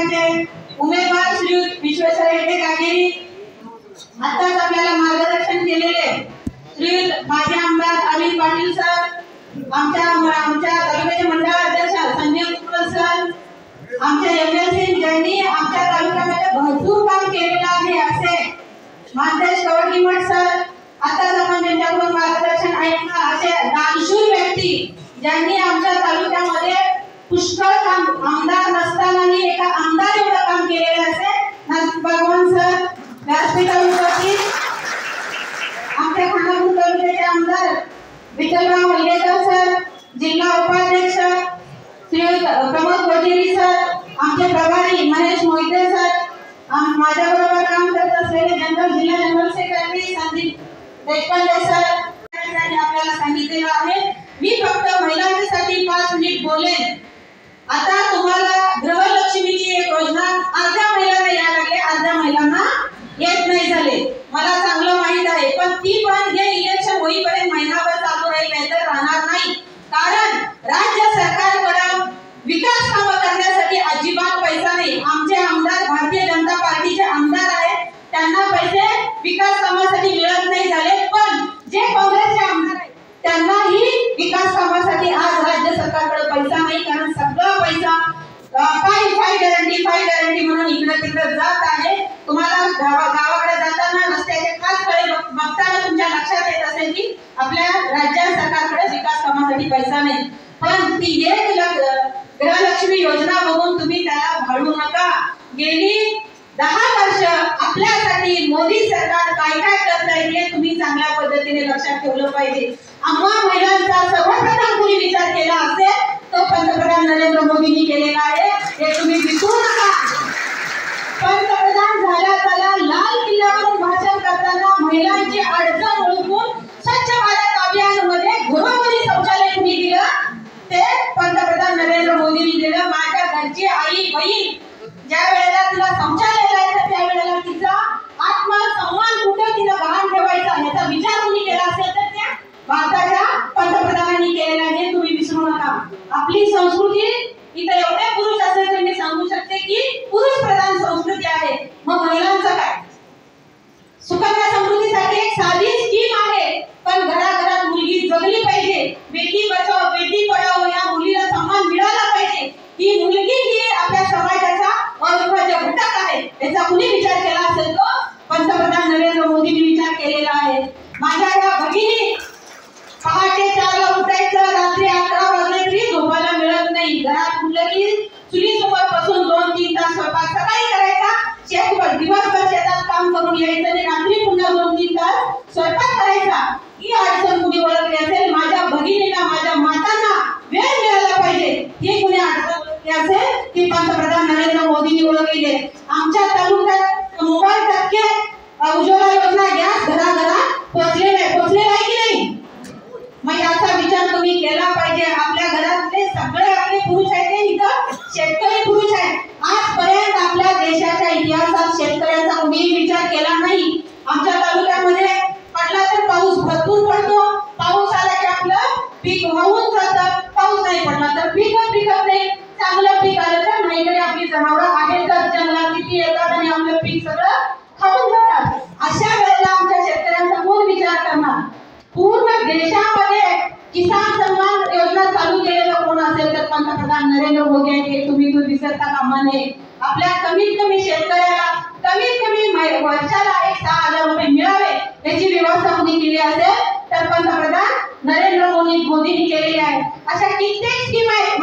मतदारसंघाचे उमेदवार श्री विश्वेश्वर हेगडे कागेरी, आताच आपल्याला मार्गदर्शन केलेले श्री माजी आमदार अनिल पाटील सर, आमच्या तालुक्याचे मंडळ अध्यक्ष संजय कुपल सर, आमच्या एमएलसी ज्यांनी आमच्या तालुक्यामध्ये भरपूर काम केलेलं आहे असे मानदेश कवडकीमठ सर, आताच आपण त्यांच्याकडून मार्गदर्शन ऐकलं असे दानशूर व्यक्ती ज्यांनी आमच्या तालुक्यामध्ये पुष्कळ काम आमदार नसतानाही एका आमदार एवढं काम केलेलं असे भगवान सर, व्यासपीठावर उपस्थित आमच्या खानापूर तालुक्याचे आमदार विठ्ठलराव वल्लेकर सर, जिल्हा उपाध्यक्ष श्री प्रमोद गोजेरी सर, आमचे प्रभारी महेश मोहिते सर, माझ्या बरोबर काम करत असलेले जिल्हा general secretary Sandeep Deshpande sir आपल्याला सांगितलेलं आहे। मी फक्त महिलांसाठी 5 मिनिट बोलेन। आता तुम्हाला गृहलक्ष्मीची एक योजना अर्ध्या महिलांना यायला लागले, अर्ध्या महिलांना येत नाही झाले, मला चांगलं माहित आहे, पण ती पण हे इलेक्शन होईपर्यंत महिनाभर चालू राहील, नाहीतर राहणार नाही। कारण राज्य सरकारकडे विकास कामं करण्यासाठी अजिबात पैसा नाही। आमचे आमदार भारतीय जनता पार्टीचे आमदार आहेत, त्यांना पैसे विकास कामासाठी मिळत नाही झाले, पण जे काँग्रेसचे आमदार आहेत त्यांनाही विकास कामासाठी आज राज्य सरकारकडे पैसा नाही। कारण सगळा पैसा फाय गॅरंटी म्हणून इकडे तिकडे जात आहे। तुम्हाला गावाकडे जाताना रस्त्याचे खास कडे बघताना तुमच्या लक्षात येत असेल की आपल्या राज्य सरकारकडे विकास कामासाठी पैसा नाही, पण ती एक गृहलक्ष्मी योजना बघून तुम्ही त्याला भाडू नका। गेली 10 वर्ष आपल्यासाठी मोदी सरकार काय काय करत आहे हे तुम्ही चांगल्या पद्धतीने लक्षात ठेवलं पाहिजे। आम्हा महिलांचा सर्वप्रथम कुणी विचार केला असेल तो पंतप्रधान नरेंद्र मोदींनी केलेला आहे, हे तुम्ही विसरू नका। पंतप्रधान झाल्या लाल किल्ल्यावरून भाषण करताना महिलांची अडचण ओळखून स्वच्छ भारत अभियान मध्ये घरोघरी शौचालय कुणी दिलं, ते पंतप्रधान नरेंद्र मोदींनी दिलं। माझ्या घरची आई बहीण ज्या वेळेला तिला शौचालय जायचं त्यावेळेला तिचा आत्मसन्मान कुठे तिला गहाण ठेवायचा याचा विचार कुणी केला असेल तर त्या भारताच्या पंतप्रधानांनी केलेला आहे, तुम्ही विसरू नका। आपली संस्कृती इथे एवढे पुरुष असेल तर मी सांगू शकते की पुरुष प्रधान संस्कृती आहे, मग महिलांचं काय? सुकन्या समृद्धीसाठी एक साधी स्कीम आहे, पण घराघरात मुलगी जगली पाहिजे। बेटी बचाओ बेटी पढाओ या मुलीला सन्मान मिळाला पाहिजे। ही मुलगी ही आपल्या समाजाचा अविभाज्य घटक आहे, याचा कुणी विचार केला असेल तो पंतप्रधान नरेंद्र मोदींनी विचार केलेला आहे। माझ्या या भगिनी पहाटे 4 ला उठायचं, रात्री 11 वाजले तरी झोपायला मिळत नाही, घरात मुलं की चुलीसमोर बसून 2-3 तास स्वयंपाक सकाळी करायचा, शेतभर दिवसभर शेतात काम करून यायचं आणि रात्री पुन्हा 2-3 तास स्वयंपाक करायचा। ही अडचण कुणी ओळखली असेल? माझ्या भगिनीला माझ्या मातांना वेळ मिळाला पाहिजे, हे कुणी अडचण ओळखली असेल की पंतप्रधान नरेंद्र मोदींनी ओळखली आहे। आमच्या तालुक्यात मोबाईल टक्के उज्ज्वला योजना गॅस घराघरात पोहोचलेला आहे की नाही? मग याचा विचार तुम्ही केला पाहिजे। आपल्या घरातले सगळे आपले पुरुष आहेत ते इथं शेतकरी पुरुष आहेत। आजपर्यंत आपल्या देशाच्या इतिहासात शेतकऱ्यांचा कुणीही विचार केला नाही। आमच्या तालुक्यामध्ये पडला तर पाऊस भरपूर पडतो, पाऊस आला की आपलं पीक वाहून जातं, पाऊस नाही पडला तर पीकच पिकत नाही। चांगलं पीक आलं तर नाहीतरी आपली जनावरं आहेत तर जंगलात किती येतात आणि आपलं पीक सगळं खाऊन जातात। अशा वेळेला आमच्या शेतकऱ्यांचा कोण विचार करणार? पूर्ण देशामध्ये किसान सन्मान योजना चालू केलेलं कोण असेल तर पंतप्रधान नरेंद्र मोदी आहेत, हे तुम्ही विसरता कामा नये। आपल्या कमीत कमी शेतकऱ्याला कमीत कमी वर्षाला 6,000 रुपये मिळावे याची व्यवस्था कुणी केली असेल तर पंतप्रधान नरेंद्र मोदींनी केलेली आहे। अशा कित्येक स्कीम आहेत